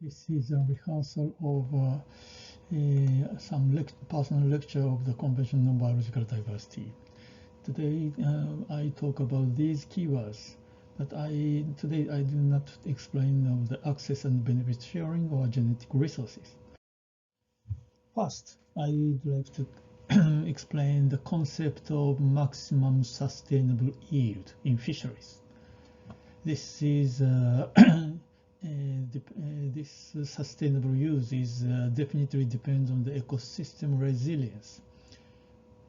This is a rehearsal of some personal lecture of the Convention on Biological Diversity. Today I talk about these keywords, but today I do not explain of the access and benefit sharing or genetic resources. First, I'd like to explain the concept of maximum sustainable yield in fisheries. This is this sustainable use is definitely depends on the ecosystem resilience.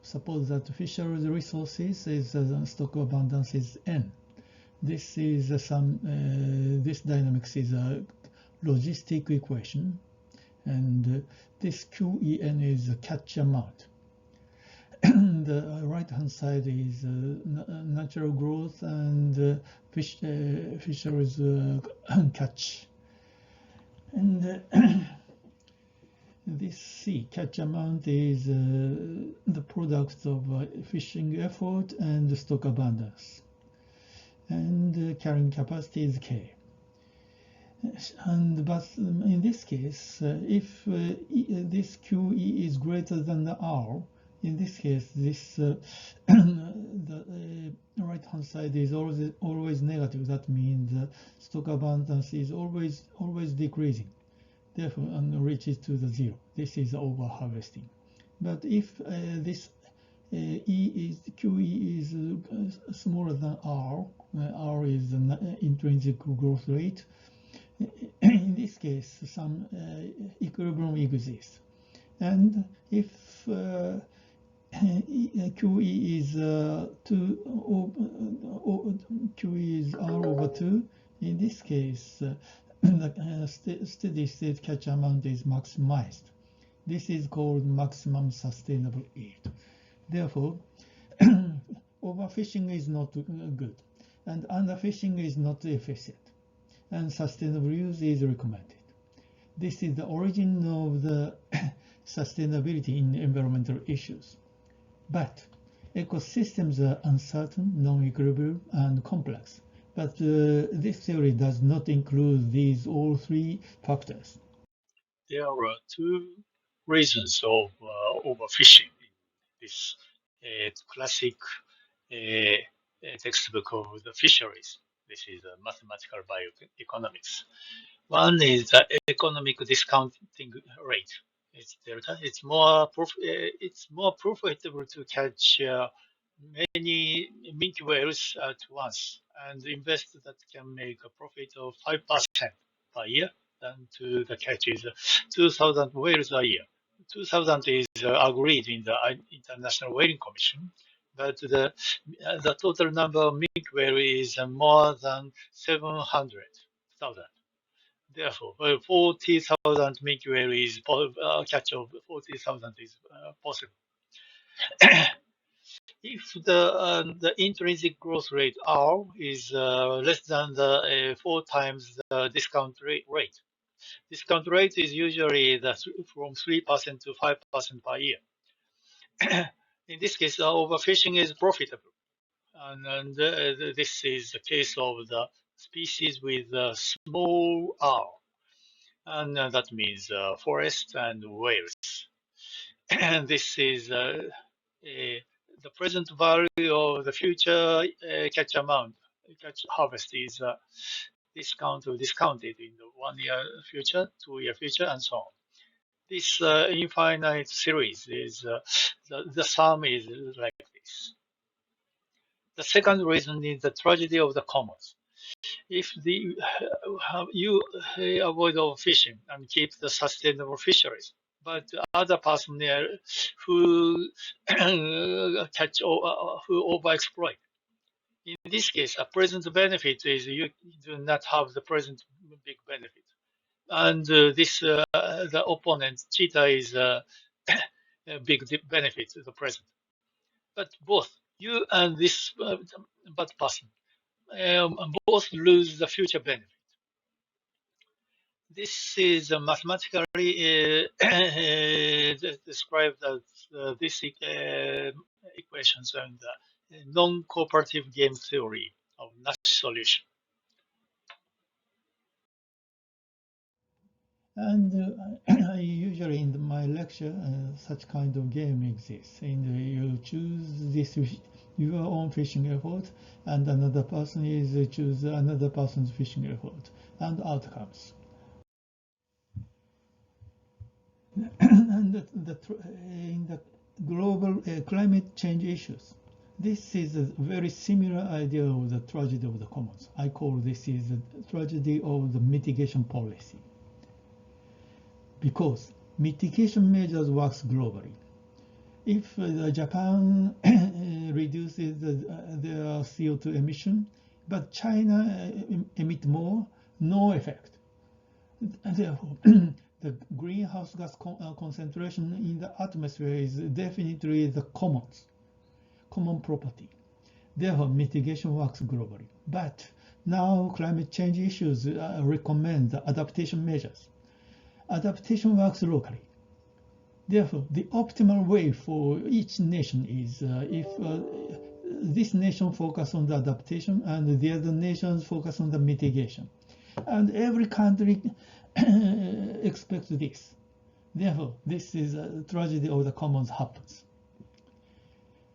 Suppose that fisheries resources is stock abundance is n. This is this dynamics is a logistic equation, and this QEN is a catch amount. The right-hand side is natural growth and fisheries catch. And this C, catch amount, is the product of fishing effort and stock abundance. And carrying capacity is K. But in this case, if this QE is greater than the R, in this case, the right-hand side is always negative. That means stock abundance is always decreasing, therefore, and reaches to the zero. This is over harvesting. But if this QE is smaller than R, R is the intrinsic growth rate. In this case, some equilibrium exists, and if QE is QE is R over 2. In this case, the steady state catch amount is maximized. This is called maximum sustainable yield. Therefore, overfishing is not good, and underfishing is not efficient, and sustainable use is recommended. This is the origin of the sustainability in environmental issues. But ecosystems are uncertain, non-equilibrium, and complex. But this theory does not include these all three factors. There are two reasons of overfishing in this classic textbook of the fisheries. This is mathematical bioeconomics. One is the economic discounting rate. It's delta. It's more profitable to catch many minke whales at once and invest that can make a profit of 5% per year than to the catches 2,000 whales a year. 2,000 is agreed in the International Whaling Commission, but the total number of minke whale is more than 700,000. Therefore, 40,000 minke whale is catch of 40,000 is possible. If the intrinsic growth rate R is less than the 4 times the discount rate. Discount rate is usually from 3% to 5% per year. In this case, overfishing is profitable, and this is the case of the species with small R, and that means forest and whales. And this is the present value of the future catch amount. Catch harvest is discounted in the 1 year future, 2 year future, and so on. This infinite series is the sum is like this. The second reason is the tragedy of the commons. If you avoid overfishing and keep the sustainable fisheries, but other personnel who catch who overexploit. In this case, a present benefit is you do not have the present big benefit, and the opponent cheetah is a big benefit to the present. But both you and this bad person both lose the future benefit. This is mathematically described as this equations and the non-cooperative game theory of Nash solution. And I usually in my lecture, such kind of game exists. And you choose this your own fishing effort, and another person is choose another person's fishing effort, and outcomes. And in the global climate change issues, this is a very similar idea of the tragedy of the commons. I call this is the tragedy of the mitigation policy, because mitigation measures works globally. If Japan reduces their CO2 emission, but China emit more, no effect. Therefore, the greenhouse gas concentration in the atmosphere is definitely the common property. Therefore, mitigation works globally. But now climate change issues recommend adaptation measures. Adaptation works locally. Therefore, the optimal way for each nation is if this nation focus on the adaptation and the other nations focus on the mitigation. And every country expects this. Therefore, this is a tragedy of the commons happens.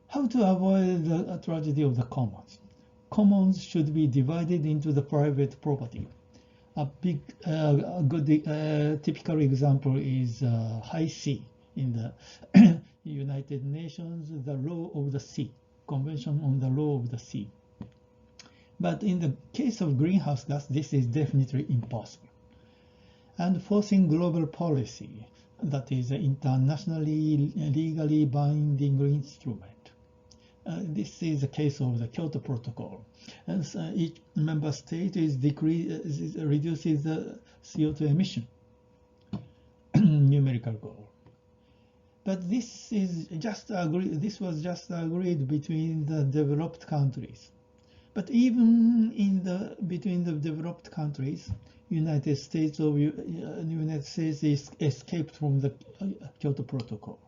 How to avoid the tragedy of the commons? Commons should be divided into the private property. A good typical example is high sea in the United Nations, the law of the sea, Convention on the Law of the Sea. But in the case of greenhouse gas, this is definitely impossible. And forcing global policy, that is an internationally legally binding instrument. This is the case of the Kyoto Protocol. And each member state reduces the CO2 emission, numerical goal. But this was just agreed between the developed countries. But even between the developed countries, United States is escaped from the Kyoto Protocol.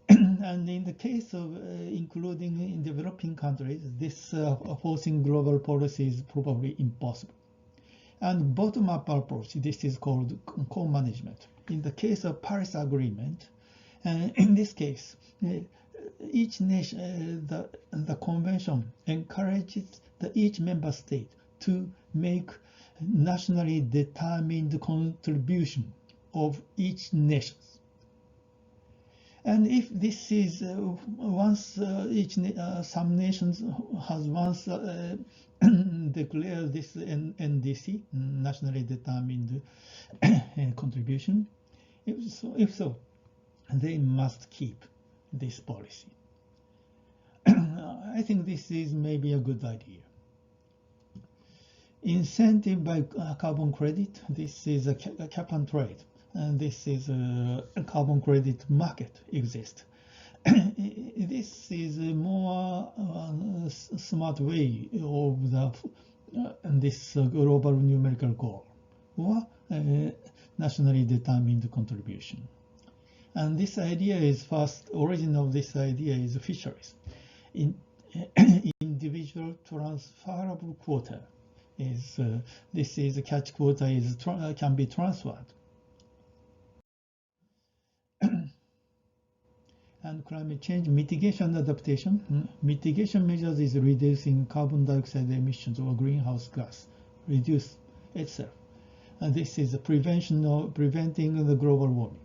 And in the case of including in developing countries, this forcing global policy is probably impossible. And bottom-up approach, this is called co-management. In the case of Paris Agreement, in this case, each nation, the convention encourages each member state to make nationally determined contribution of each nation. And if this is once some nations has once declared this NDC, nationally determined contribution, if so, they must keep this policy. I think this is maybe a good idea. Incentive by carbon credit. This is a cap and trade. And this is a carbon credit market exists. This is a more smart way of this global numerical goal, or nationally determined contribution. And this idea is origin of this idea is fisheries. Individual transferable quota is this is a catch quota is can be transferred. And climate change mitigation and adaptation. Mitigation measures is reducing carbon dioxide emissions or greenhouse gas, reduce itself. And this is preventing the global warming.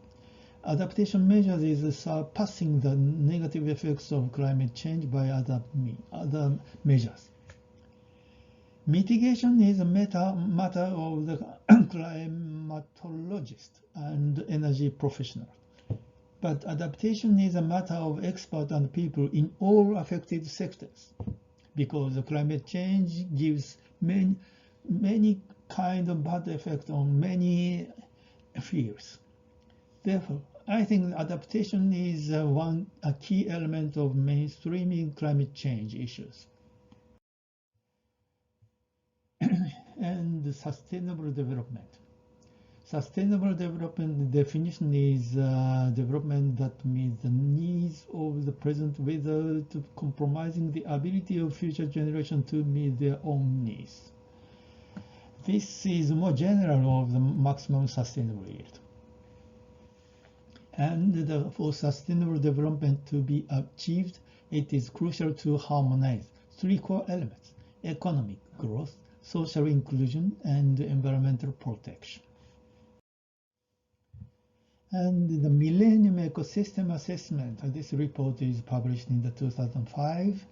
Adaptation measures is surpassing the negative effects of climate change by other measures. Mitigation is a matter of the climatologist and energy professional. But adaptation is a matter of experts and people in all affected sectors, because the climate change gives many kind of bad effects on many fields. Therefore, I think adaptation is a key element of mainstreaming climate change issues. And sustainable development. Sustainable development definition is development that meets the needs of the present without compromising the ability of future generations to meet their own needs. This is more general of the maximum sustainable yield. And for sustainable development to be achieved, it is crucial to harmonize three core elements: economic growth, social inclusion, and environmental protection. And the Millennium Ecosystem Assessment, this report is published in the 2005.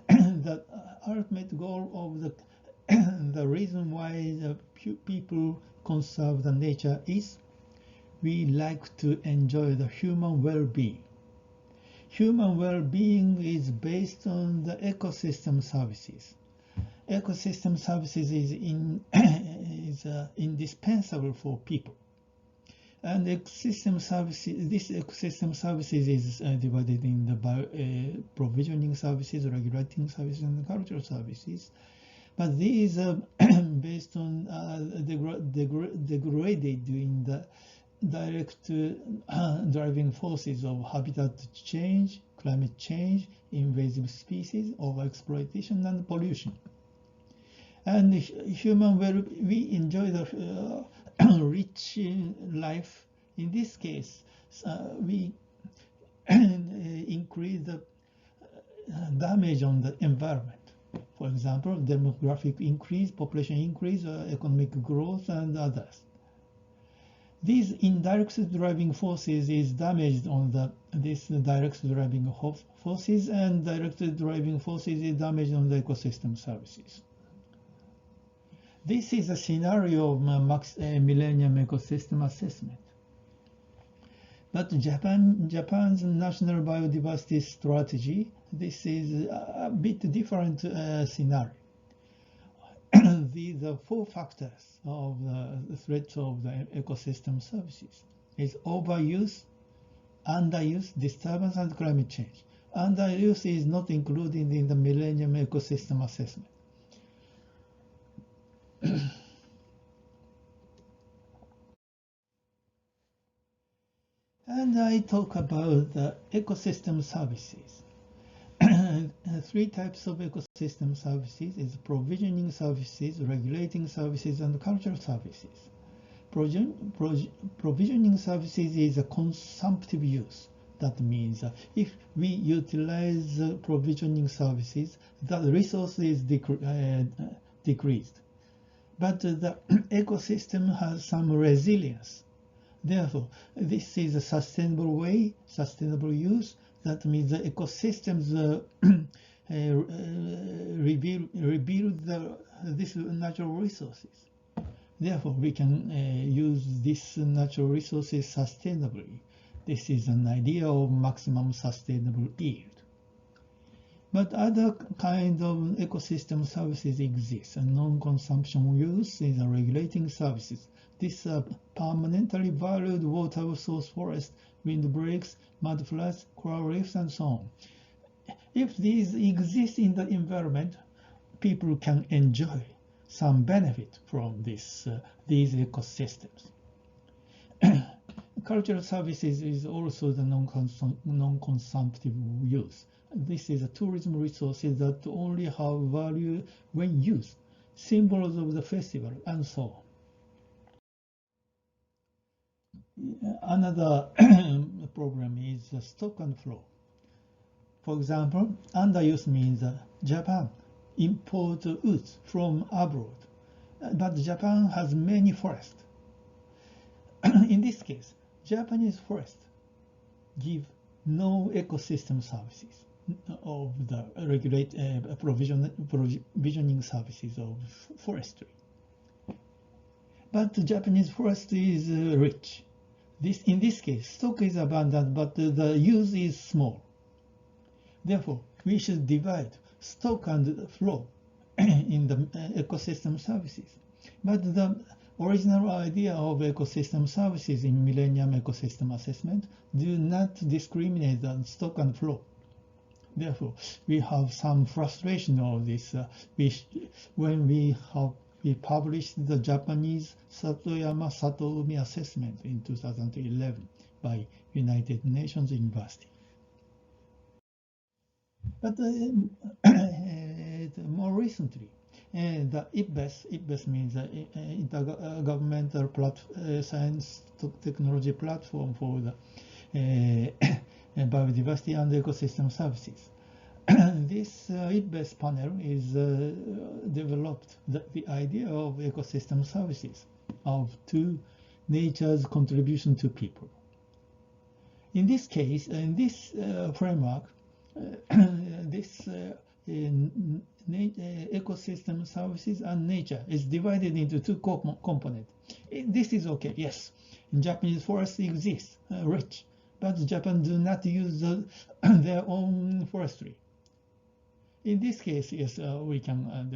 The ultimate goal of the reason why the people conserve the nature is we like to enjoy the human well-being. Human well-being is based on the ecosystem services. Ecosystem services is indispensable for people. And ecosystem services, this ecosystem services is divided in the provisioning services, regulating services, and cultural services. But these are based on degraded in the direct driving forces of habitat change, climate change, invasive species, overexploitation, and pollution. And human we enjoy the rich life. In this case, we increase the damage on the environment. For example, demographic increase, population increase, economic growth, and others. These indirect driving forces is damaged on this direct driving forces, and direct driving forces is damaged on the ecosystem services. This is a scenario of Millennium Ecosystem Assessment. But Japan's national biodiversity strategy, this is a bit different scenario. These are four factors of the threats of the ecosystem services. It's overuse, underuse, disturbance, and climate change. Underuse is not included in the Millennium Ecosystem Assessment. And I talk about the ecosystem services. Three types of ecosystem services is provisioning services, regulating services, and cultural services. Provisioning services is a consumptive use. That means if we utilize provisioning services, the resource is decreased. But the ecosystem has some resilience. Therefore, this is a sustainable way, sustainable use. That means the ecosystems rebuild these natural resources. Therefore, we can use these natural resources sustainably. This is an idea of maximum sustainable yield. But other kind of ecosystem services exist. Non-consumption use is a regulating services. This permanently valued water source forest, windbreaks, mudfloods, coral reefs, and so on. If these exist in the environment, people can enjoy some benefit from these ecosystems. Cultural services is also the non-consumptive use. This is a tourism resources that only have value when used, symbols of the festival, and so on. Another problem is stock and flow. For example, underuse means Japan import woods from abroad, but Japan has many forests. In this case, Japanese forests give no ecosystem services of the provisioning services of forestry. But the Japanese forest is rich. In this case, stock is abundant, but the use is small. Therefore, we should divide stock and flow in the ecosystem services. But the original idea of ecosystem services in Millennium Ecosystem Assessment do not discriminate on stock and flow. Therefore, we have some frustration of this when we published the Japanese Satoyama Satoumi assessment in 2011 by United Nations University. But more recently, The IPBES means Intergovernmental Science Technology Platform for the Biodiversity and Ecosystem Services. This IPBES panel is developed the idea of ecosystem services to nature's contribution to people. In this case, in this framework, this ecosystem services and nature is divided into two components. This is okay, yes. In Japanese, forests exist, rich, but Japan do not use their own forestry. In this case, yes, we can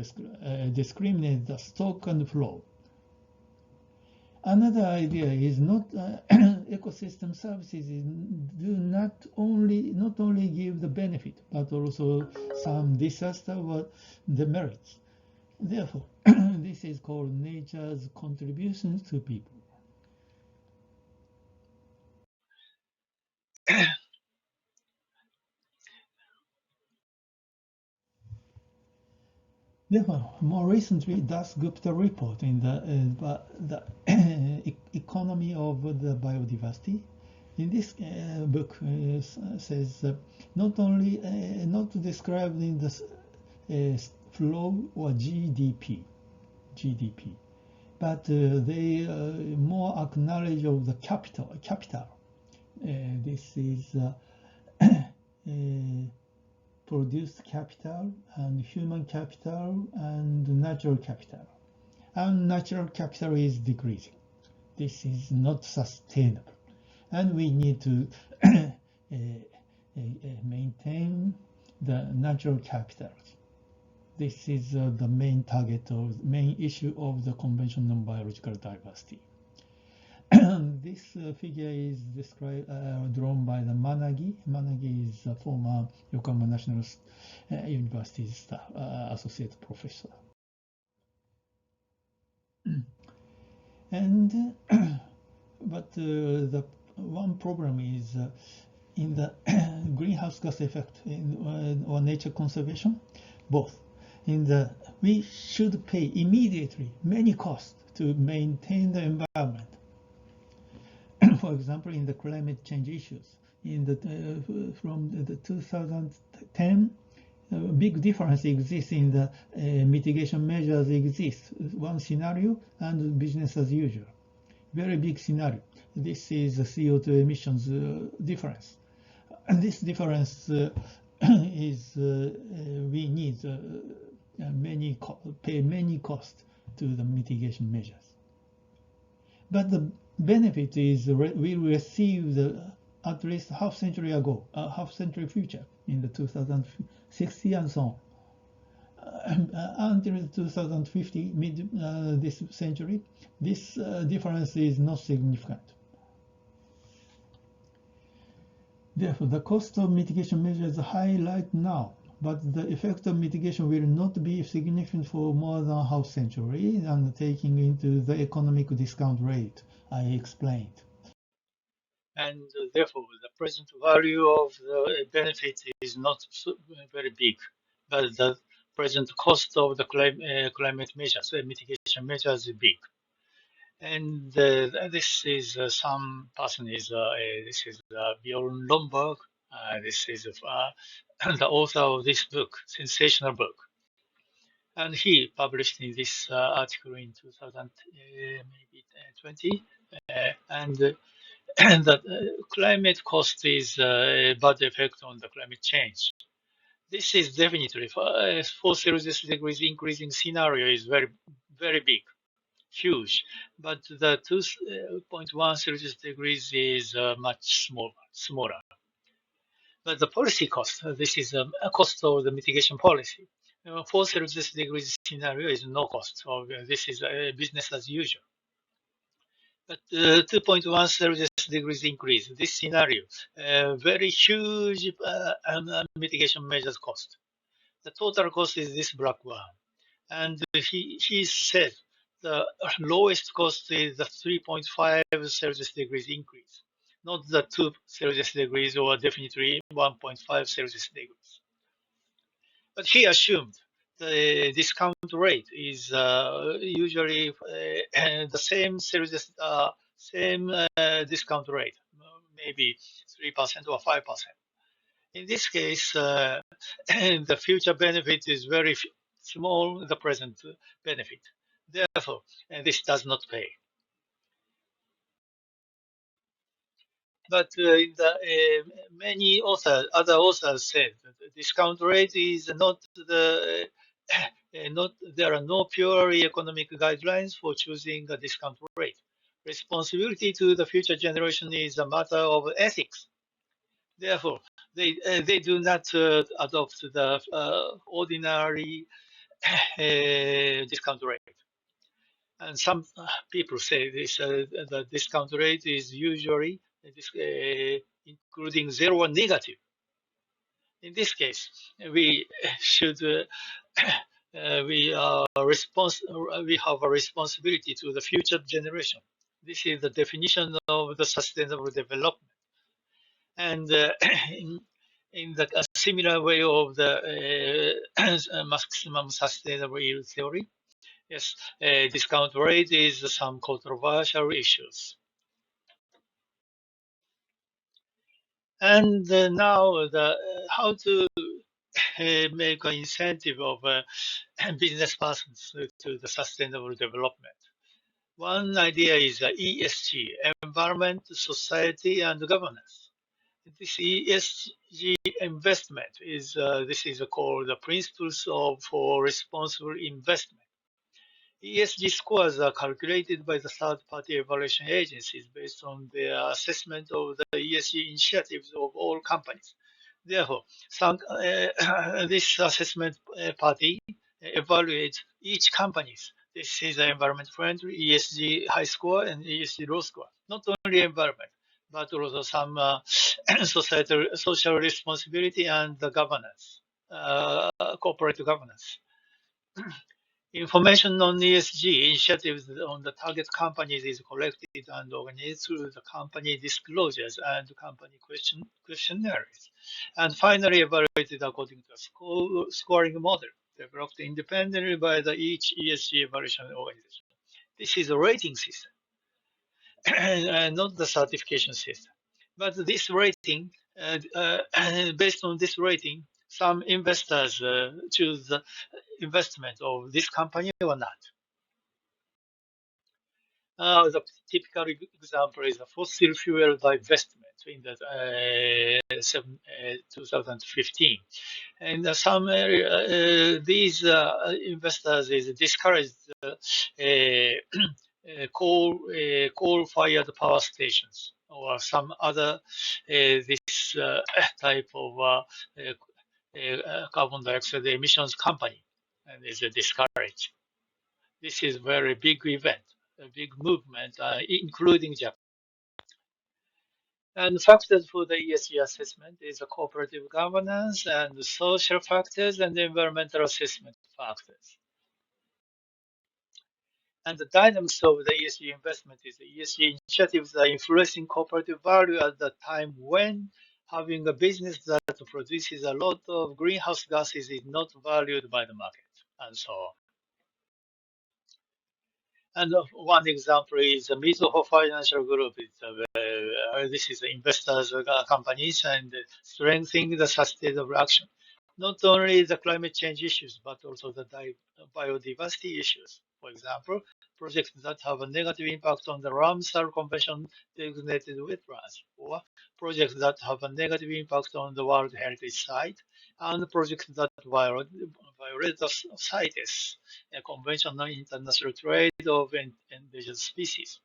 discriminate the stock and flow. Another idea is not ecosystem services do not only give the benefit, but also some disaster or demerits. Therefore, this is called nature's contributions to people. Therefore, more recently, Das Gupta report in the economy of the biodiversity. In this book says not only not described in the flow or GDP, but they more acknowledge of the capital. This is produced capital and human capital and natural capital. And natural capital is decreasing. This is not sustainable. And we need to maintain the natural capital. This is the main target or main issue of the Convention on Biological Diversity. This figure is drawn by the Managi. Managi is a former Yokohama National University staff, associate professor. And but the one problem is in the greenhouse gas effect or nature conservation, both. We should pay immediately many costs to maintain the environment. For example, in the climate change issues, from the 2010, big difference exists in the mitigation measures exist. One scenario and business as usual. Very big scenario. This is the CO2 emissions difference. And this difference is we need pay many costs to the mitigation measures. But the benefit is we received at least half century future in the 2060 and so on. Until 2050, this century, this difference is not significant. Therefore, the cost of mitigation measures is high right now, but the effect of mitigation will not be significant for more than half century, and taking into the economic discount rate I explained. And therefore, the present value of the benefit is not very big, but the present cost of the climate measures, mitigation measures is big. And this is some person is this is Bjorn Lomborg. This is the author of this book, sensational book, and he published in this article in 2020, and and the climate cost is a bad effect on the climate change. This is definitely 4 Celsius degrees increasing scenario is very big, huge, but the 2.1 Celsius degrees is much smaller. But the policy cost, this is a cost of the mitigation policy. 4 Celsius degrees scenario is no cost, so this is business as usual. But 2.1 Celsius degrees increase, this scenario, very huge mitigation measures cost. The total cost is this black one. And he said the lowest cost is the 3.5 Celsius degrees increase, not the 2 Celsius degrees or definitely 1.5 Celsius degrees. But he assumed the discount rate is usually the same discount rate, maybe 3% or 5%. In this case, the future benefit is very small, the present benefit. Therefore, this does not pay. But many other authors said that the discount rate is not not there are no purely economic guidelines for choosing a discount rate. Responsibility to the future generation is a matter of ethics. Therefore, they do not adopt the ordinary discount rate. And some people say this the discount rate is usually including zero or negative. In this case, we should we have a responsibility to the future generation. This is the definition of the sustainable development. And in the similar way of the maximum sustainable yield theory, yes, discount rate is some controversial issues. And now how to make an incentive of business persons to the sustainable development. One idea is ESG, environment, society, and governance. This ESG investment is this is called the principles of for responsible investment. ESG scores are calculated by the third-party evaluation agencies based on their assessment of the ESG initiatives of all companies. Therefore, this assessment party evaluates each company's. This is the environment friendly, ESG high score, and ESG low score. Not only environment, but also some societal, social responsibility and the governance, corporate governance. Information on ESG initiatives on the target companies is collected and organized through the company disclosures and company questionnaires, and finally evaluated according to a scoring model developed independently by each ESG evaluation organization. This is a rating system, and not the certification system. But this rating, based on this rating, some investors choose the investment of this company or not. The typical example is a fossil fuel divestment in the 2015. And some these investors is discouraged coal-fired power stations or some other this type of carbon dioxide emissions company, and is discouraged. This is a very big event, a big movement, including Japan. And factors for the ESG assessment is the cooperative governance and social factors and environmental assessment factors. And the dynamics of the ESG investment is the ESG initiatives are influencing cooperative value at the time when having a business that produces a lot of greenhouse gases is not valued by the market, and so on. And one example is Mizuho Financial Group. This is investors, companies, and strengthening the sustainable action. Not only the climate change issues, but also the biodiversity issues. For example, projects that have a negative impact on the Ramsar Convention designated wetlands, or projects that have a negative impact on the World Heritage Site, and projects that violate the CITES, a convention on international trade of endangered species.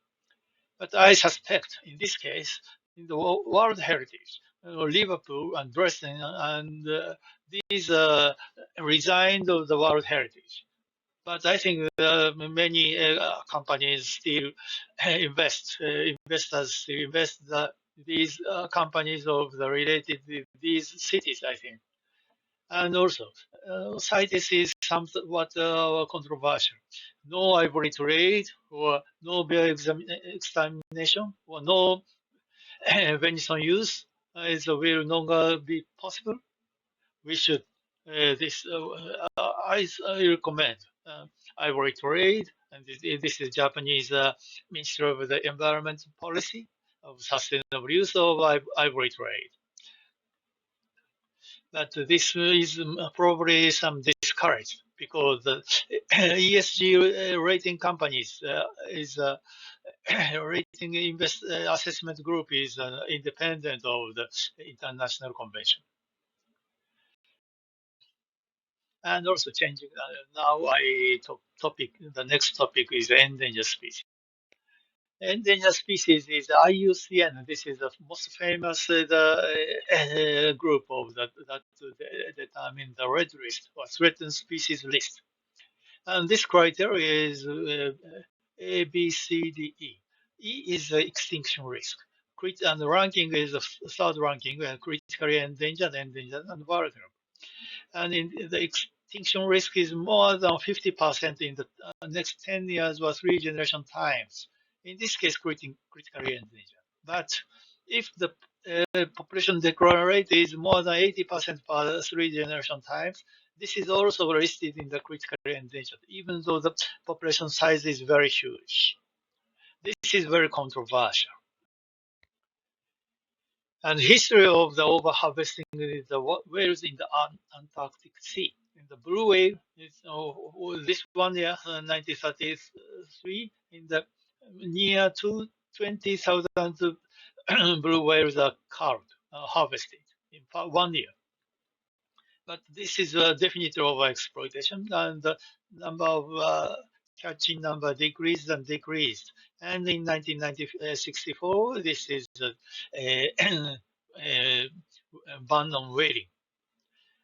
But I suspect in this case, in the World Heritage, Liverpool and Dresden and these resigned of the World Heritage. But I think many companies still investors still invest these companies of the related these cities, I think. And also, CITES is somewhat controversial. No ivory trade, or no bear extermination, or no venison use will no longer be possible. We should I recommend ivory trade, and this is Japanese Ministry of the Environment Policy of sustainable use of ivory trade. But this is probably some discouraged because the ESG rating companies is rating assessment group is independent of the international convention. And also changing now, the next topic is endangered species. Endangered species is IUCN. This is the most famous group of that determine the red list or threatened species list. And this criteria is A, B, C, D, E. E is the extinction risk. And the ranking is the third ranking, critically endangered, endangered, and vulnerable. And in the extinction risk is more than 50% in the next 10 years or three generation times. In this case, critically endangered. But if the population decline rate is more than 80% per three generation times, this is also listed in the critically endangered, even though the population size is very huge. This is very controversial. And history of the overharvesting is the whales in the Antarctic Sea. In the blue whale, is, this one year, 1933, in the near to 20,000 blue whales are carved, harvested in 1 year. But this is definitely overexploitation, and the number of catching number decreased and decreased. And in 1964, this is ban on whaling.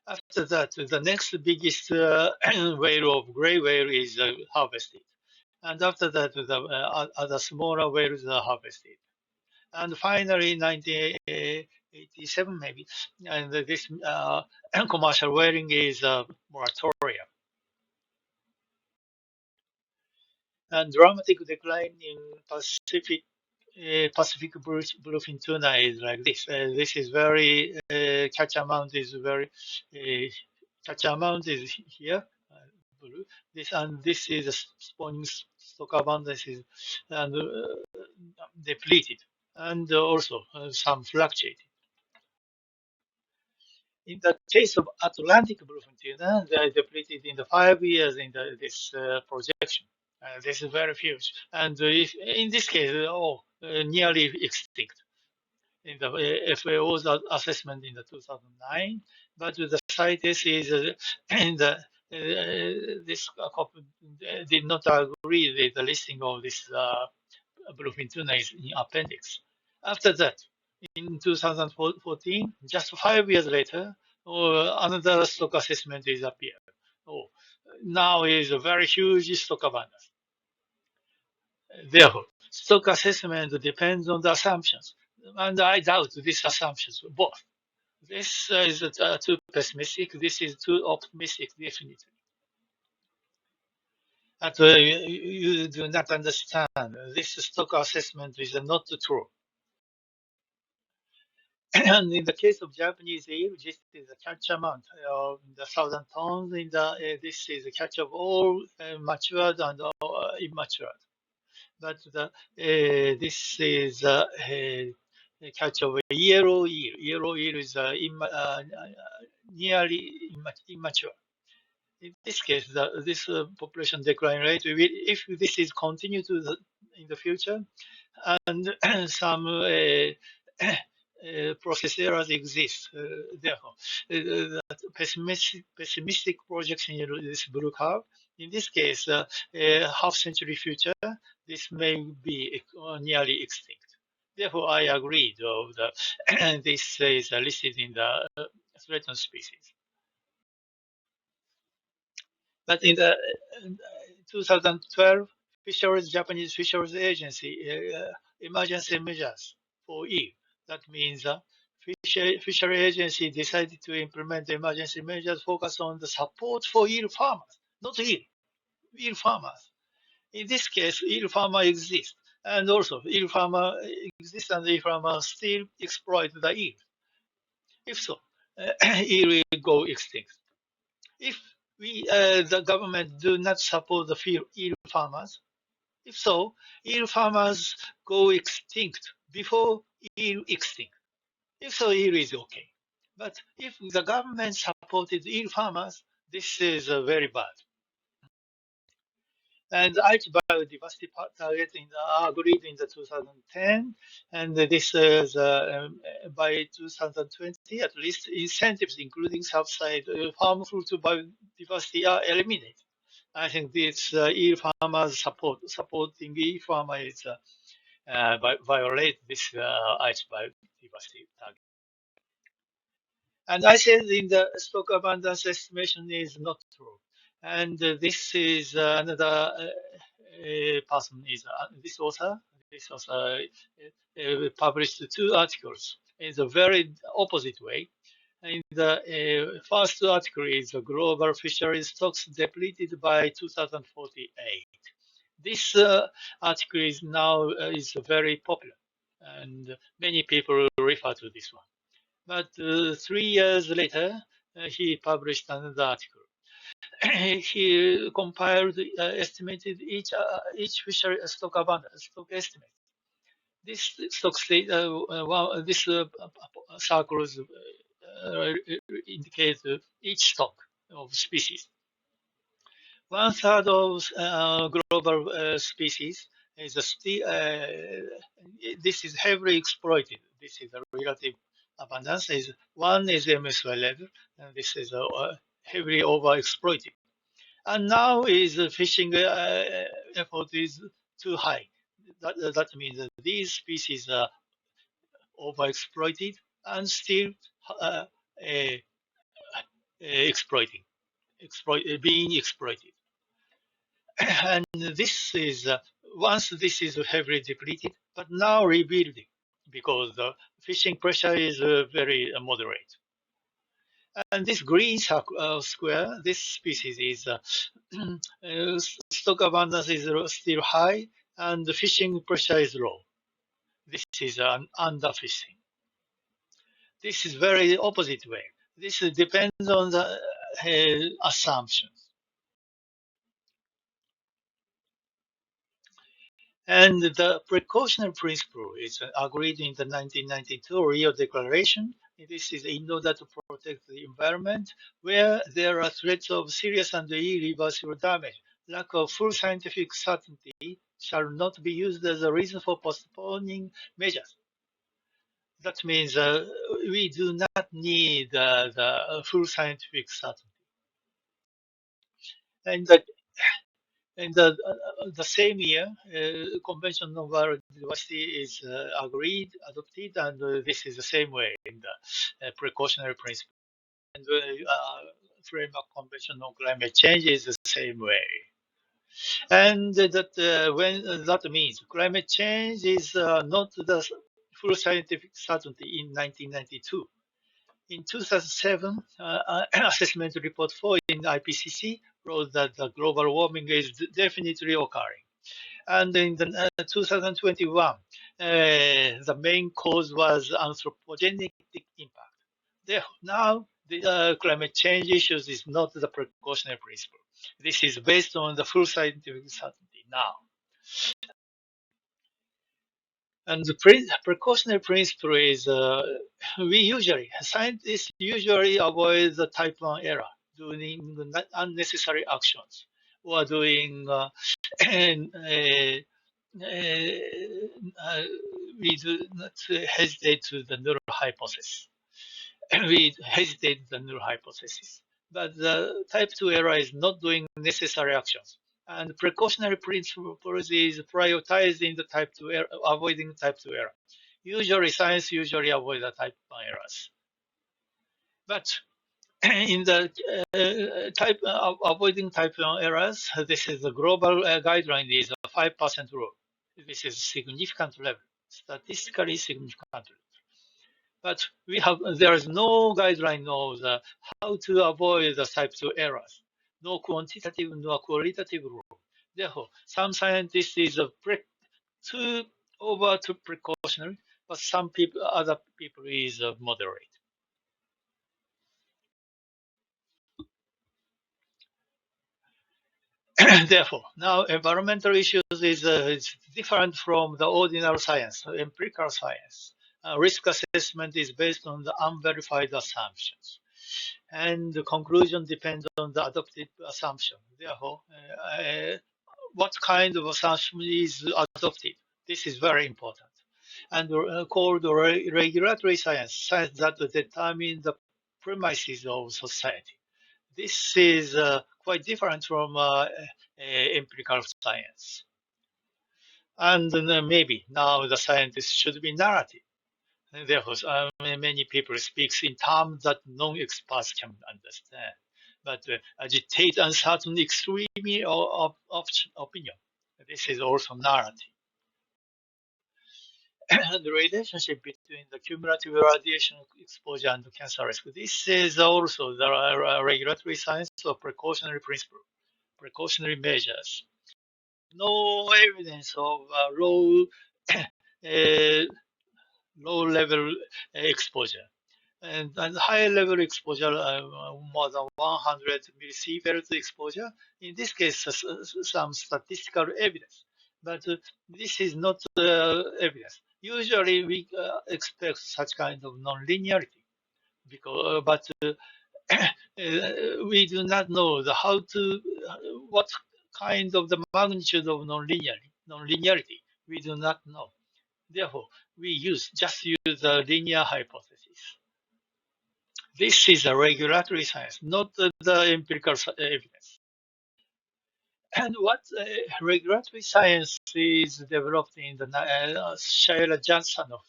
After that, the next biggest whale of gray whale is harvested. And after that, the other smaller whales are harvested. And finally, 1987 maybe, and this commercial whaling is a moratorium. And dramatic decline in Pacific bluefin tuna is like this. This is very catch amount is very catch amount is here. Blue. This is a spawning stock abundance is and depleted, and also some fluctuating. In the case of Atlantic bluefin tuna, they are depleted in the 5 years in this projection. This is very huge. And if, in this case, nearly extinct in the FAO's assessment in the 2009. But the CITES is in the this did not agree with the listing of this bluefin tuna is in appendix. After that, in 2014, just 5 years later, another stock assessment is appeared. Oh, now is a very huge stock abundance. Therefore, stock assessment depends on the assumptions, and I doubt these assumptions both. This is too pessimistic. This is too optimistic, definitely. And you do not understand. This stock assessment is not true. And in the case of Japanese eel, this is the catch amount of the 1,000 tons. In the this is the catch of all matured and immature. But this is the catch of a yellow eel. Yellow eel is nearly immature. In this case, this population decline rate, if this is continue to in the future, and some process errors exist. Therefore, pessimistic projection in this blue curve. In this case, half century future, this may be nearly extinct. Therefore, I agreed of the this is listed in the threatened species. But in the 2012, Japanese Fisheries Agency emergency measures for eel. That means fishery agency decided to implement emergency measures focused on the support for eel farmers, not eel farmers. In this case, eel farmer exists, and also eel farmer exists, and eel farmer still exploit the eel. If so, eel will go extinct. If the government do not support the eel farmers, if so, eel farmers go extinct before eel extinct. If so, eel is okay. But if the government supported eel farmers, this is very bad. And Aichi biodiversity target agreed in the 2010, and this is by 2020 at least incentives, including subsidy harmful to biodiversity, are eliminated. I think this supporting e-farmer is violate this Aichi biodiversity target. And I said in the stock abundance estimation is not true. And this is another person is this author. This author published two articles in the very opposite way. In the first article is global fisheries stocks depleted by 2048. This article is now is very popular, and many people refer to this one. But 3 years later, he published another article. He compiled, estimated each fishery stock abundance, stock estimate. This stock state, this circles indicate each stock of species. One third of global species is this is heavily exploited. This is a relative abundance. Is one is MSY level, and this is heavily overexploited. And now is fishing effort is too high. That means that these species are overexploited and still uh, uh, exploiting, being exploited. And this is once this is heavily depleted, but now rebuilding because the fishing pressure is very moderate. And this green square, this species is stock abundance is still high, and the fishing pressure is low. This is an underfishing. This is very opposite way. This depends on the assumptions. And the precautionary principle is agreed in the 1992 Rio Declaration. This is in order to protect the environment where there are threats of serious and irreversible damage. Lack of full scientific certainty shall not be used as a reason for postponing measures. That means we do not need the full scientific certainty. And the In the same year, Convention on Biodiversity is adopted, and this is the same way in the precautionary principle. And Framework Convention on Climate Change is the same way. And that means climate change is not the full scientific certainty in 1992. In 2007, assessment report 4 in IPCC wrote that the global warming is definitely occurring. And in the 2021, the main cause was anthropogenic impact. Therefore, now the climate change issues is not the precautionary principle. This is based on the full scientific certainty now. And the precautionary principle is scientists usually avoid the type 1 error, doing unnecessary actions or doing, and, we do not hesitate to the null hypothesis. We hesitate the null hypothesis. But the type 2 error is not doing necessary actions. And precautionary principle is prioritizing the type 2 error, avoiding type 2 error. Usually, science usually avoid the type 1 errors. But in the avoiding type 1 errors, this is the global guideline is a 5% rule. This is significant level, statistically significant. But there is no guideline of how to avoid the type 2 errors. No quantitative nor qualitative rule. Therefore, some scientists is too over to precautionary, but other people is moderate. Therefore, now environmental issues is different from the ordinary science, empirical science. Risk assessment is based on the unverified assumptions, and the conclusion depends on the adopted assumption. Therefore, what kind of assumption is adopted? This is very important, and called regulatory science, science that determines the premises of society. This is quite different from empirical science. And maybe now the scientist should be narrative. And therefore, many people speak in terms that non-experts can understand, but agitate uncertain extreme opinion. This is also narrative. The relationship between the cumulative radiation exposure and cancer risk. This is also the regulatory science of precautionary principle, precautionary measures. No evidence of uh, low level exposure. And high level exposure, more than 100 millisievert exposure. In this case, some statistical evidence. But this is not evidence. Usually, we expect such kind of non-linearity, but we do not know how to what kind of the magnitude of non-linearity. We do not know. Therefore, we just use the linear hypothesis. This is a regulatory science, not the empirical evidence. And what regulatory science is developed in the Shaila Jansanov,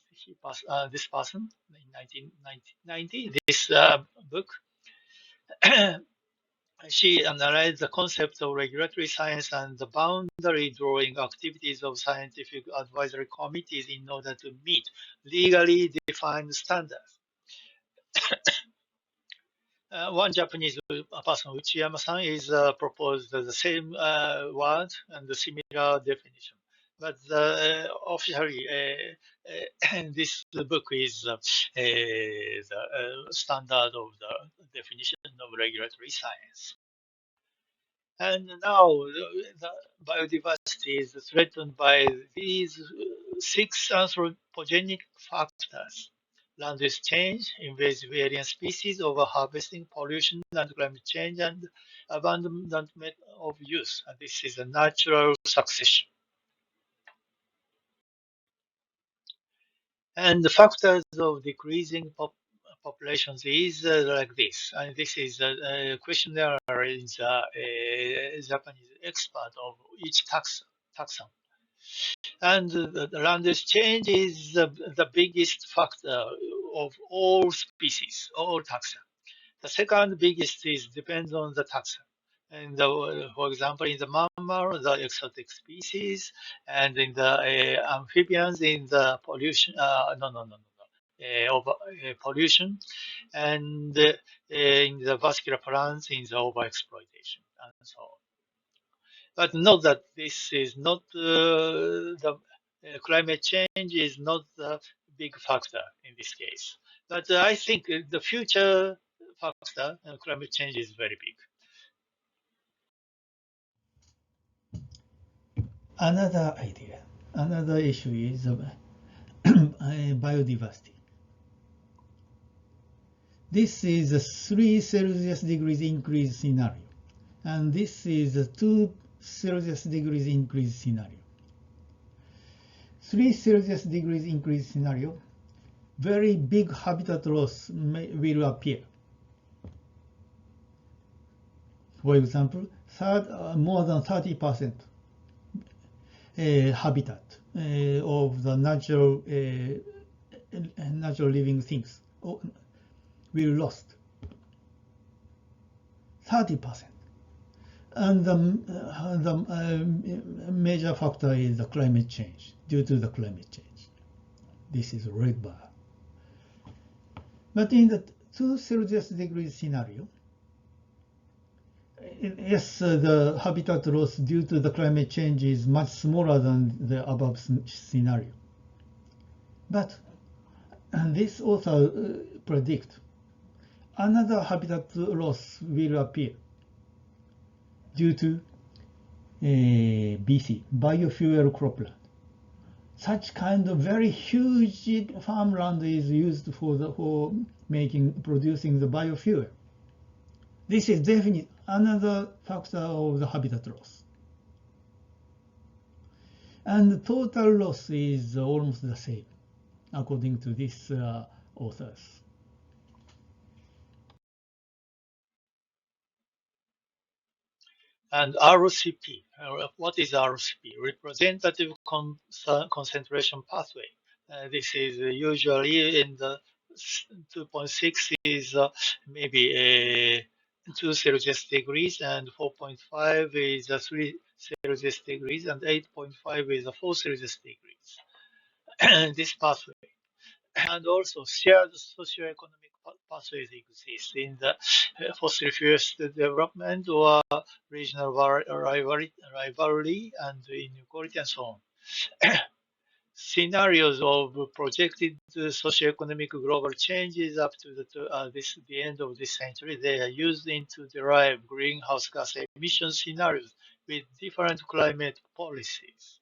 this person in 1990, this book. She analyzed the concept of regulatory science and the boundary drawing activities of scientific advisory committees in order to meet legally defined standards. One Japanese person, Uchiyama-san, is proposed the same word and the similar definition. But officially, this book is the standard of the definition of regulatory science. And now the biodiversity is threatened by these six anthropogenic factors: land use change, invasive alien species, overharvesting, pollution, and climate change, and abandonment of use. And this is a natural succession. And the factors of decreasing populations is like this. And this is a questionnaire is a Japanese expert of each taxon. And the land use change is the biggest factor of all species, all taxa. The second biggest is depends on the taxa. And for example, in the mammal, the exotic species, and in the amphibians, in the pollution, pollution, and in the vascular plants, in the overexploitation, and so on. But note that this is not the climate change is not the big factor in this case. But I think the future factor, climate change, is very big. Another idea, another issue is biodiversity. This is a 3 Celsius degrees increase scenario, and this is a 2 Celsius degrees increase scenario. 3 Celsius degrees increase scenario, very big habitat loss will appear. For example, more than 30% habitat of the natural living things will lost. 30%. And the major factor is the climate change, due to the climate change. This is red bar. But in the 2 Celsius degrees scenario, yes, the habitat loss due to the climate change is much smaller than the above scenario. But this also predict another habitat loss will appear due to BC, biofuel cropland. Such kind of very huge farmland is used for producing the biofuel. This is definitely another factor of the habitat loss. And the total loss is almost the same, according to these authors. And RCP, what is RCP? Representative concentration pathway. This is usually in the 2.6 is maybe 2 Celsius degrees, and 4.5 is 3 Celsius degrees, and 8.5 is 4 Celsius degrees. This pathway. And also shared socioeconomic pathways exist in the fossil fuels development or regional rivalry and inequality and so on. Scenarios of projected socioeconomic global changes up to the end of this century, they are used to derive greenhouse gas emission scenarios with different climate policies.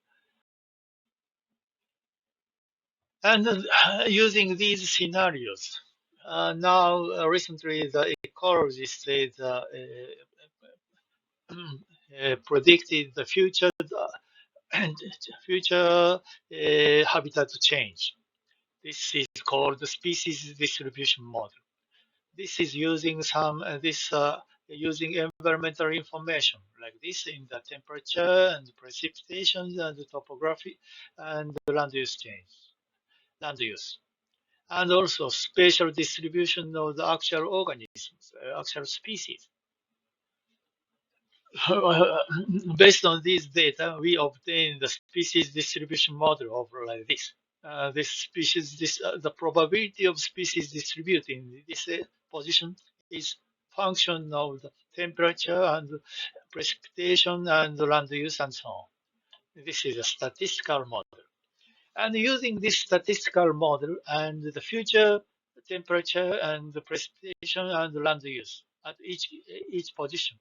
And using these scenarios, now recently the ecologist said predicted the future habitat change. This is called the species distribution model. This is using using environmental information like this in the temperature and precipitation and the topography and the land use. And also spatial distribution of the actual organisms, actual species. Based on these data, we obtain the species distribution model of like this. The probability of species distributing in this position is function of the temperature and precipitation and land use and so on. This is a statistical model. And using this statistical model and the future temperature and the precipitation and land use at each position,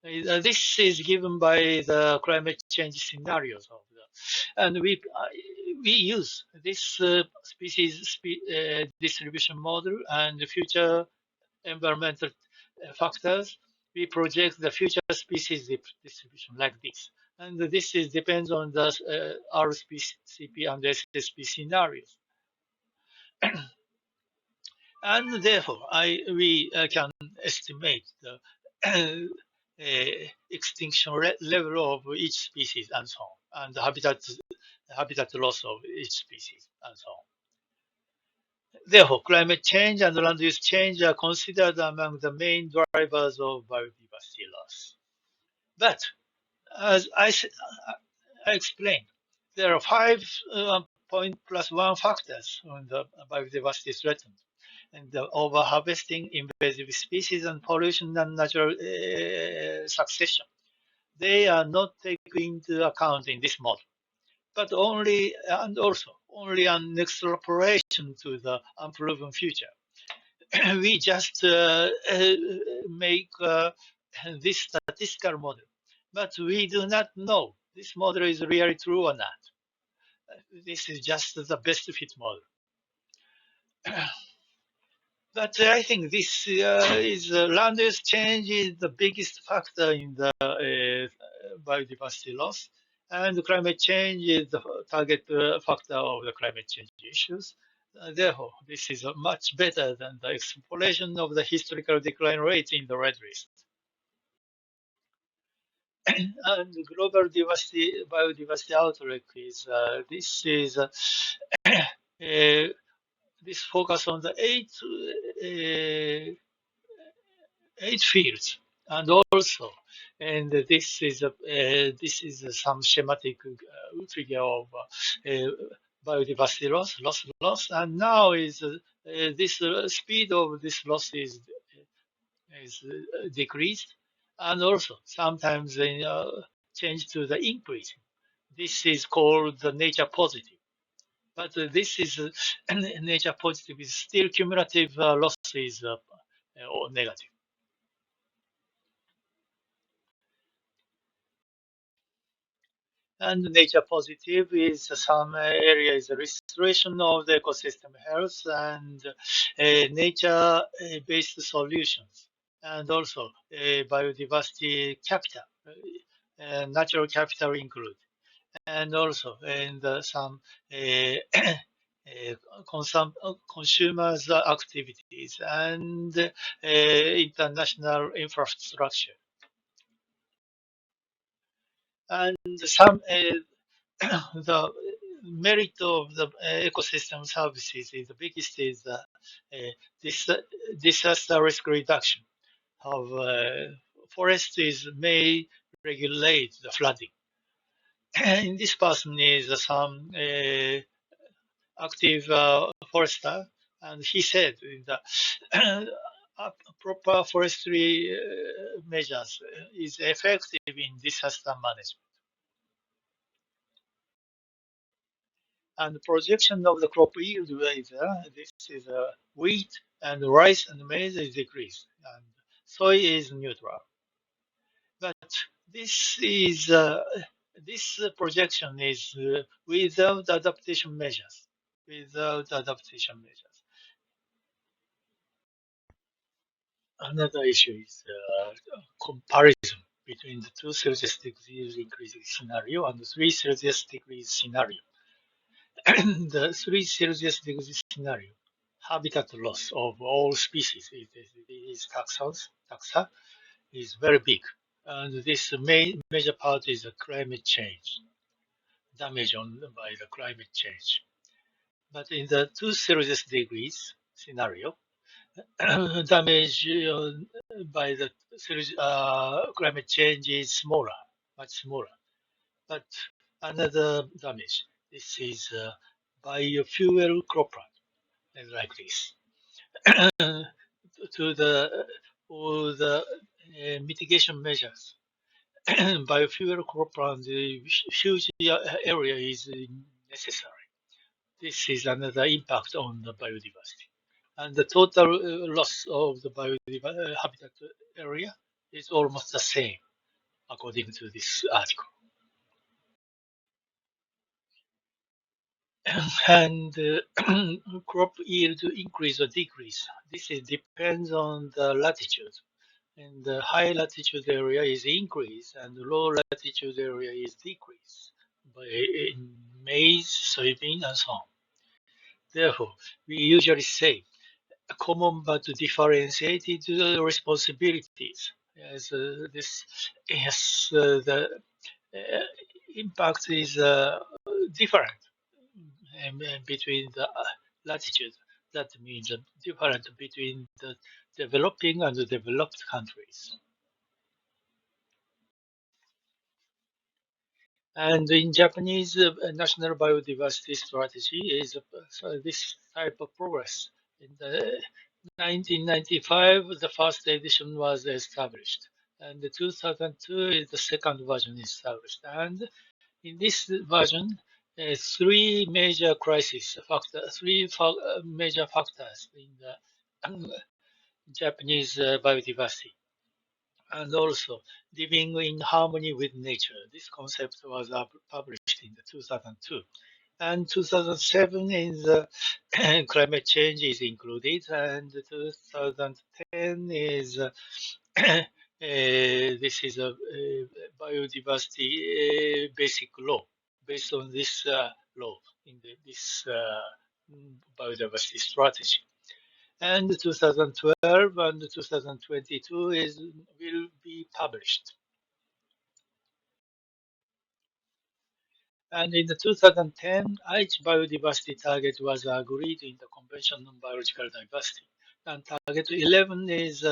this is given by the climate change scenarios of and we use this distribution model and the future environmental factors. We project the future species distribution like this, and this is depends on the RCP and SSP scenarios. And therefore, we can estimate the extinction level of each species and so on, and the habitat loss of each species and so on. Therefore, climate change and land use change are considered among the main drivers of biodiversity loss. But as I explained, there are 5 point plus one factors on the biodiversity threatened, and the overharvesting, invasive species, and pollution and natural succession. They are not taken into account in this model, but only an extrapolation to the unproven future. We just make this statistical model, but we do not know this model is really true or not. This is just the best fit model. But I think this is land use change is the biggest factor in the biodiversity loss, and climate change is the target factor of the climate change issues. Therefore, this is much better than the extrapolation of the historical decline rate in the red list. And global biodiversity outlook is this focus on the eight fields, and also, and this is some schematic figure of biodiversity loss, and now is this speed of this loss is decreased, and also sometimes change to the increase. This is called the nature positive. But this is nature positive is still cumulative loss is or negative. And nature positive is some areas restoration of the ecosystem health and nature-based solutions, and also biodiversity capital, natural capital include, and also in some consumers activities and international infrastructure. And some the merit of the ecosystem services is the biggest is this disaster risk reduction. How forests may regulate the flooding. In this person is some active forester, and he said that proper forestry measures is effective in disaster management. And projection of the crop yield is this is wheat and rice and maize is decreased, and soy is neutral. But this is this projection is without adaptation measures. Without adaptation measures. Another issue is comparison between the 2 Celsius degrees increase scenario and the 3 Celsius degrees scenario. The 3 Celsius degrees scenario, habitat loss of all species, is taxa, is very big. And this major part is the climate change, damage by the climate change. But in the 2 Celsius degrees scenario, damage by the climate change is smaller, much smaller. But another damage, this is biofuel cropland, like this. To the all the mitigation measures, biofuel cropland, huge area is necessary. This is another impact on the biodiversity. And the total loss of the habitat area is almost the same, according to this article. And crop yield increase or decrease. This depends on the latitude. In the high latitude area is increase, and the low latitude area is decrease in maize, soybean, and so on. Therefore, we usually say common but differentiated responsibilities. Yes, the impact is different between the latitude. That means different between the developing and the developed countries. And in Japanese national biodiversity strategy is so this type of progress. In the 1995, the first edition was established, and the 2002 is the second version established. And in this version, three major factors in the Japanese biodiversity, and also living in harmony with nature. This concept was published in the 2002. And 2007 is climate change is included, and 2010 is this is a, biodiversity basic law based on this law in this biodiversity strategy. And 2012 and 2022 will be published. And in the 2010, each biodiversity target was agreed in the Convention on Biological Diversity. And target 11 is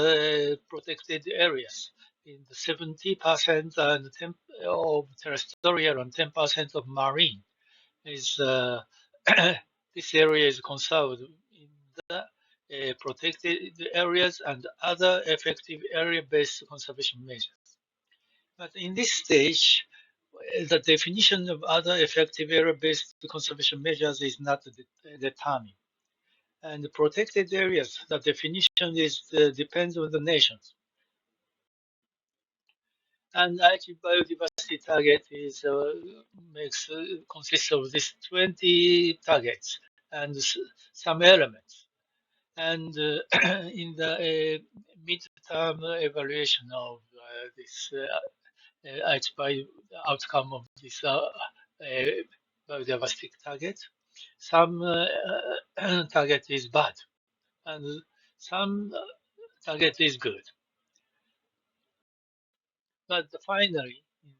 protected areas in the 70% and 10 of terrestrial and 10% of marine. Is this area is conserved in the protected areas and other effective area-based conservation measures. But in this stage, the definition of other effective area-based conservation measures is not determined. And the protected areas, the definition is depends on the nations. And actually, biodiversity target is makes consists of this 20 targets and some elements. And in the midterm evaluation of this by outcome of this biodiversity target, some target is bad and some target is good. But finally, in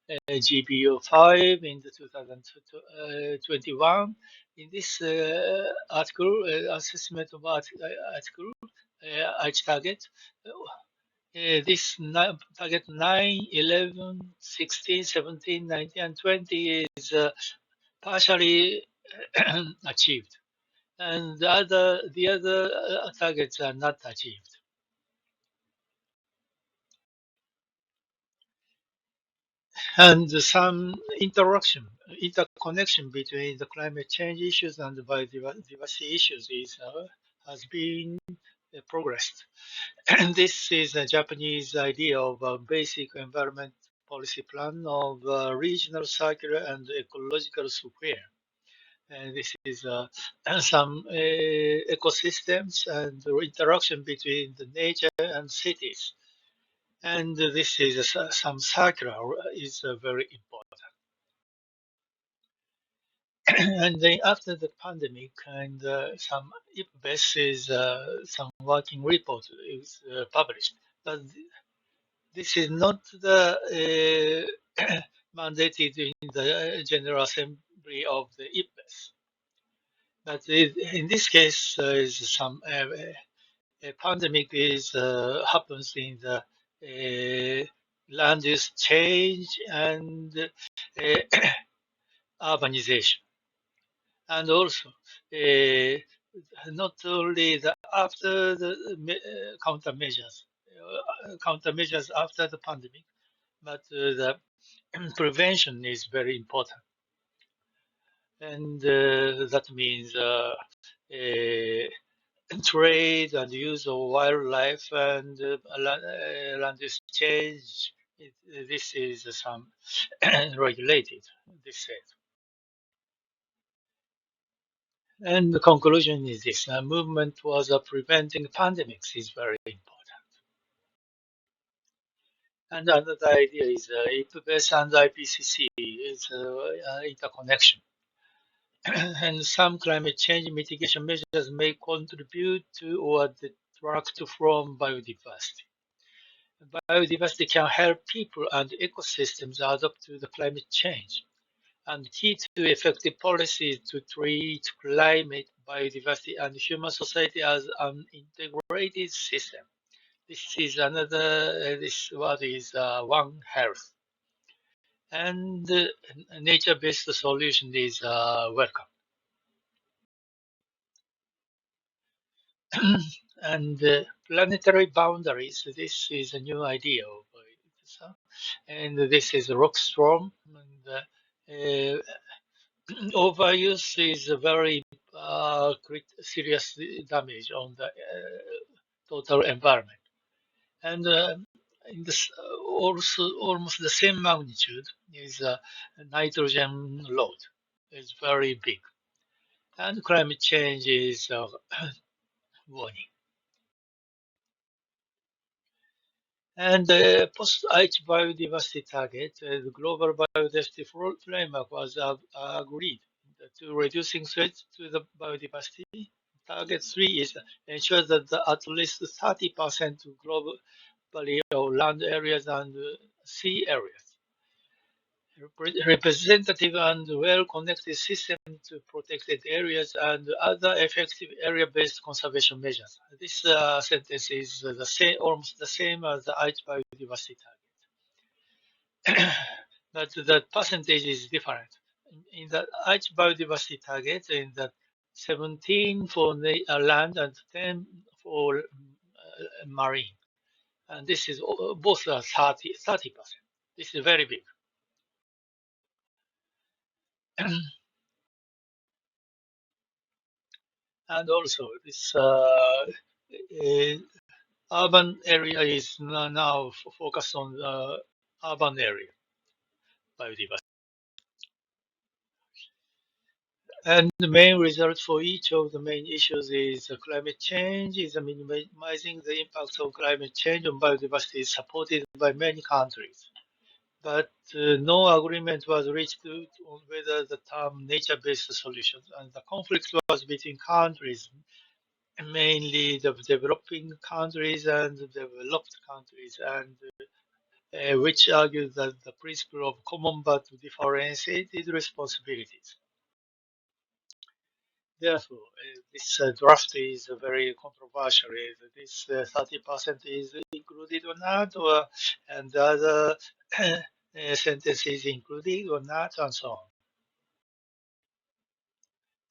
the GBO5 in the 2021, in this assessment of article, each target, this target 9, 11, 16, 17, 19, and 20 is partially achieved, and the other targets are not achieved. And some interconnection between the climate change issues and the biodiversity issues has been progressed. And this is a Japanese idea of a basic environment policy plan of regional circular and ecological square. And this is some ecosystems and the interaction between the nature and cities. And this is some circular is very important. And then after the pandemic and some IPBES is some working report is published. But this is not the mandated in the General Assembly of the IPBES. But in this case, is some a pandemic is happens in the land use change and urbanization, and also not only the after the countermeasures after the pandemic, but the prevention is very important, and that means trade and use of wildlife and land use change. This is some regulated. This said. And the conclusion is this: a movement towards preventing pandemics is very important. And another idea is IPBES and IPCC is interconnection. And some climate change mitigation measures may contribute to or detract from biodiversity. Biodiversity can help people and ecosystems adapt to the climate change. And key to effective policies to treat climate, biodiversity, and human society as an integrated system. This is another, this word is One Health. And nature-based solution is welcome. And planetary boundaries, this is a new idea of and this is Rockstrom. And overuse is a very serious damage on the total environment. And in this also almost the same magnitude is nitrogen load is very big, and climate change is warning. And post-Aichi biodiversity target, the global biodiversity framework was agreed to reducing threats to the biodiversity. Target 3 is ensure that at least 30% globally of land areas and sea areas. Representative and well-connected system to protected areas and other effective area-based conservation measures. This sentence is the same, almost the same as the Aichi biodiversity target, but the percentage is different. In the Aichi biodiversity target, in the 17 for land and 10 for marine, and this is both are 30%. This is very big. And also this urban area is now focused on urban area biodiversity. And the main result for each of the main issues is climate change is minimizing the impact of climate change on biodiversity is supported by many countries. But no agreement was reached on whether the term nature-based solutions, and the conflict was between countries, mainly the developing countries and the developed countries, and which argued that the principle of common but differentiated responsibilities. Therefore, this draft is very controversial. This 30% is included or not, and the other sentences included or not, and so on.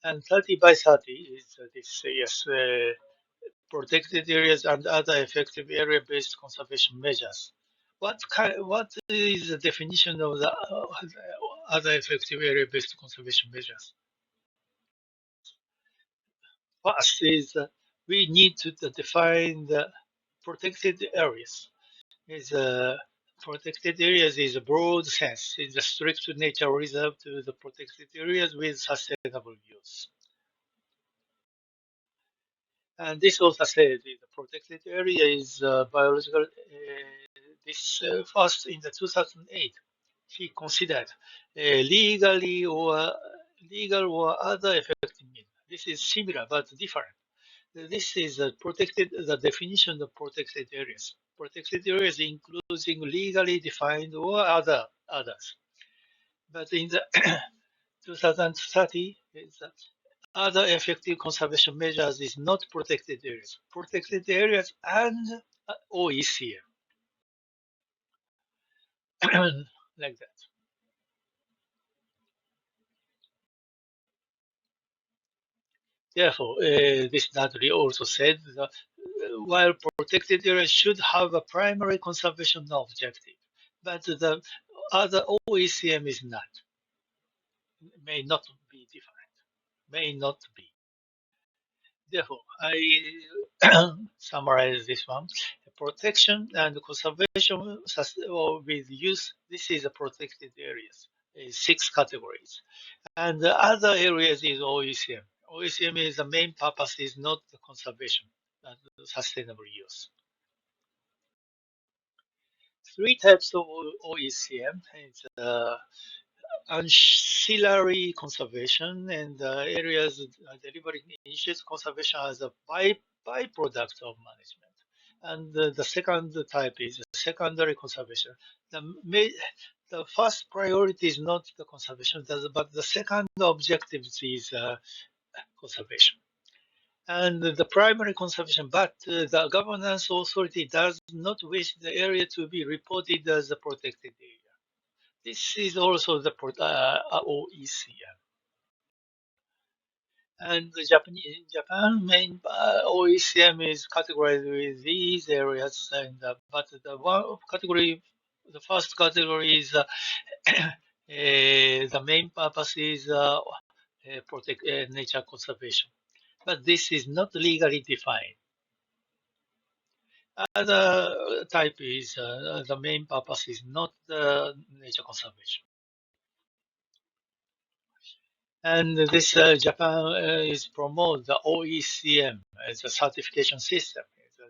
And 30 by 30 is this, yes, protected areas and other effective area-based conservation measures. What is the definition of the other effective area-based conservation measures? First is we need to define the protected areas. Is protected areas is a broad sense. It's a strict nature reserve to the protected areas with sustainable use. And this also said the protected area is biological. This first in the 2008, he considered legal or other effective means. This is similar but different. This is protected. The definition of protected areas. Protected areas including legally defined or others. But in the 2030, other effective conservation measures is not protected areas. Protected areas and OECM, like that. Therefore, this study also said that while protected areas should have a primary conservation objective, but the other OECM is not, may not be different, may not be. Therefore, I summarize this one. Protection and conservation or with use, this is a protected areas, six categories. And the other areas is OECM. OECM is the main purpose is not the conservation, but the sustainable use. Three types of OECM. It's ancillary conservation and areas delivering initiates conservation as a byproduct of management. And the second type is secondary conservation. The, the first priority is not the conservation, but the second objective is conservation. And the primary conservation, but the governance authority does not wish the area to be reported as a protected area. This is also the OECM. And in Japan, main OECM is categorized with these areas, and but the one category, the first category is the main purpose is protect nature conservation, but this is not legally defined. Other type is the main purpose is not nature conservation. And this Japan is promote the OECM as a certification system.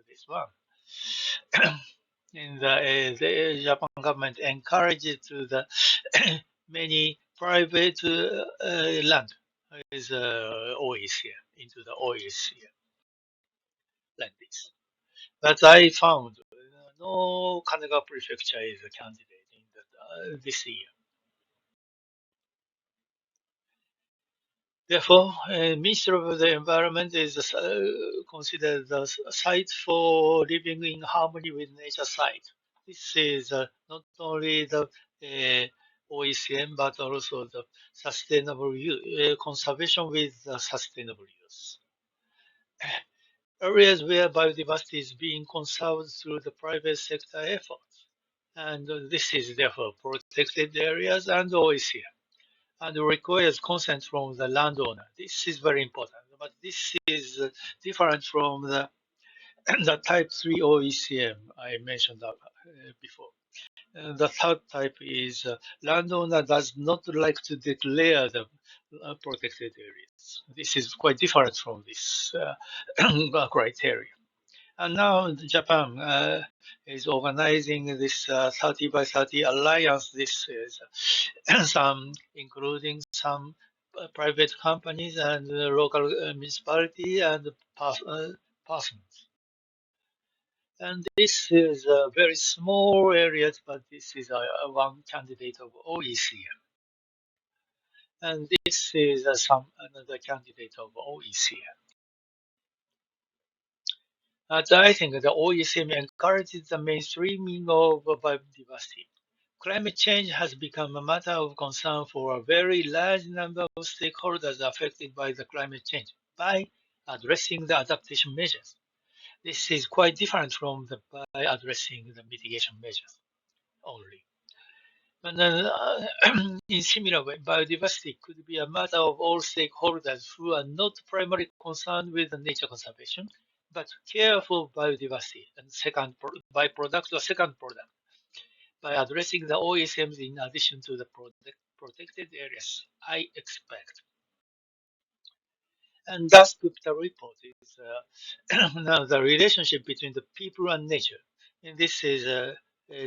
This one. And the Japan government encourages to the many private land is OECM into the OECM like this. But I found no Kanagawa prefecture is a candidate in this year. Therefore, Ministry of the Environment is considered the site for living in harmony with nature site. This is not only the OECM but also the sustainable use, conservation with sustainable use. Areas where biodiversity is being conserved through the private sector efforts. And this is therefore protected areas and OECM and requires consent from the landowner. This is very important, but this is different from the, the type 3 OECM I mentioned before. The third type is landowner does not like to declare the protected areas. This is quite different from this criteria. And now Japan is organizing this 30 by 30 alliance. This is some, including some private companies and local municipality and persons. And this is a very small area, but this is one candidate of OECM. And this is some another candidate of OECM. And I think the OECM encourages the mainstreaming of biodiversity. Climate change has become a matter of concern for a very large number of stakeholders affected by the climate change by addressing the adaptation measures. This is quite different from by addressing the mitigation measures only. And in similar way, biodiversity could be a matter of all stakeholders who are not primarily concerned with nature conservation, but care for biodiversity and second byproduct or second product by addressing the OSMs in addition to the protected areas, I expect. And Das Gupta report is now the relationship between the people and nature. And this is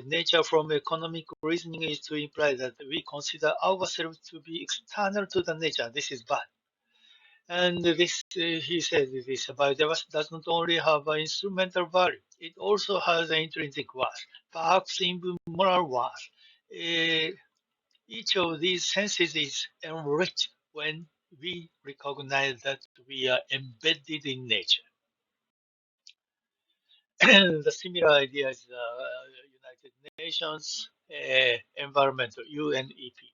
nature from economic reasoning is to imply that we consider ourselves to be external to the nature. This is bad. And this, he said, this biodiversity does not only have an instrumental value, it also has an intrinsic worth, perhaps even moral worth. Each of these senses is enriched when we recognize that we are embedded in nature. The similar idea is the United Nations Environmental UNEP.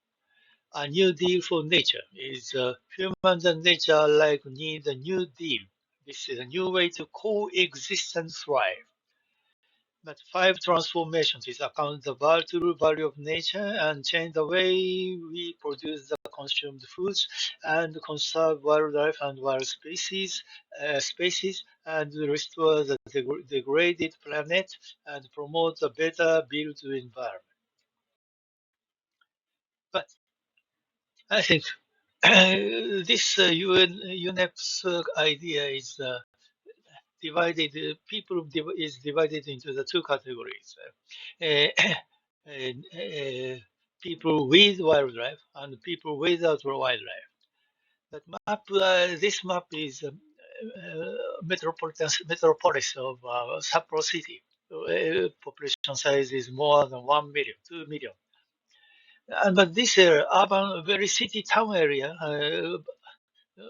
A new deal for nature is humans and nature alike need a new deal. This is a new way to coexist and thrive. But five transformations is account the true value of nature and change the way we produce the consumed foods and conserve wildlife and wild species and restore the degraded planet and promote a better built environment. But I think this UNEP's idea is divided. Is divided into the two categories: uh, people with wildlife and people without wildlife. That map, this map is metropolis of Sapporo city. Population size is more than 1 million, 2 million. And but this urban, very city town area,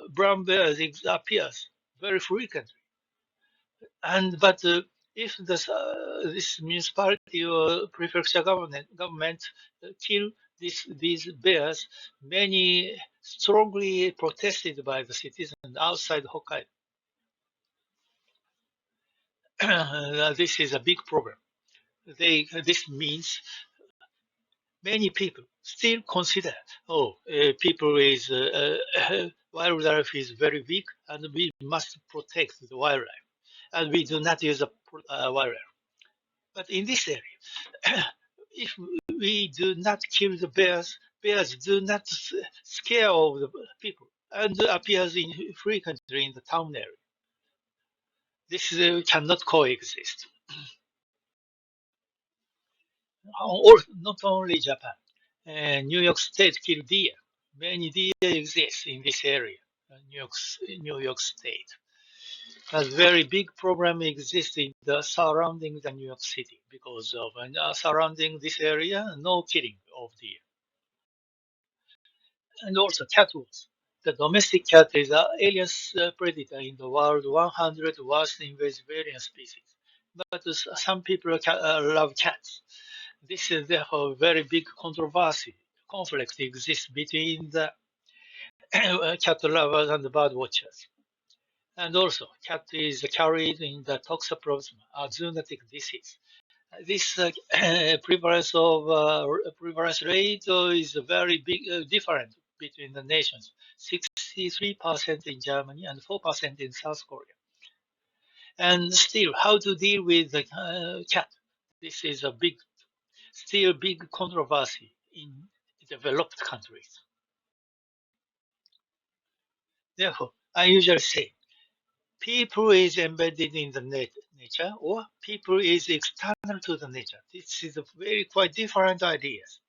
brown bears appears very frequently. And but if this municipality or prefecture government kill these bears, many strongly protested by the citizens outside Hokkaido. This is a big problem. This means many people still consider, people is wildlife is very weak, and we must protect the wildlife, and we do not use the wildlife. But in this area, if we do not kill the bears, bears do not scare of the people and appears frequently in the town area. This cannot coexist. Or not only Japan, New York State killed deer. Many deer exist in this area, New York State. A very big problem exists in the surrounding the New York City because of surrounding this area, no killing of deer. And also cat wars. The domestic cat is the alien predator in the world 100 worst invasive alien species. But some people love cats. This is therefore a very big controversy. Conflict exists between the cat lovers and the bird watchers. And also, cat is carried in the toxoplasma, a zoonotic disease. This prevalence rate is very big, different between the nations. 63% in Germany and 4% in South Korea. And still, how to deal with the cat? This is a big still big controversy in developed countries. Therefore, I usually say people is embedded in the nature or people is external to the nature. This is a very quite different ideas.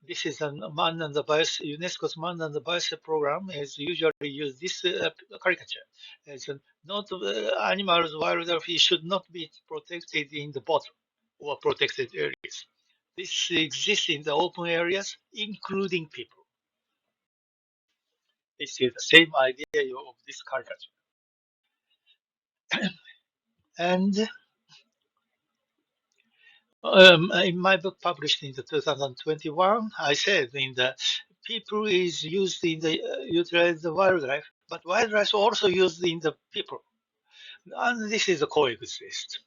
This is a man and the bios, UNESCO's man and the biosphère program is usually use this caricature. It's not animals, wildlife should not be protected in the bottom or protected areas. This exists in the open areas, including people. This is the same idea of this caricature. And in my book published in the 2021, I said in the people is used in the utilize the wildlife, but wildlife also used in the people, and this is a coexist.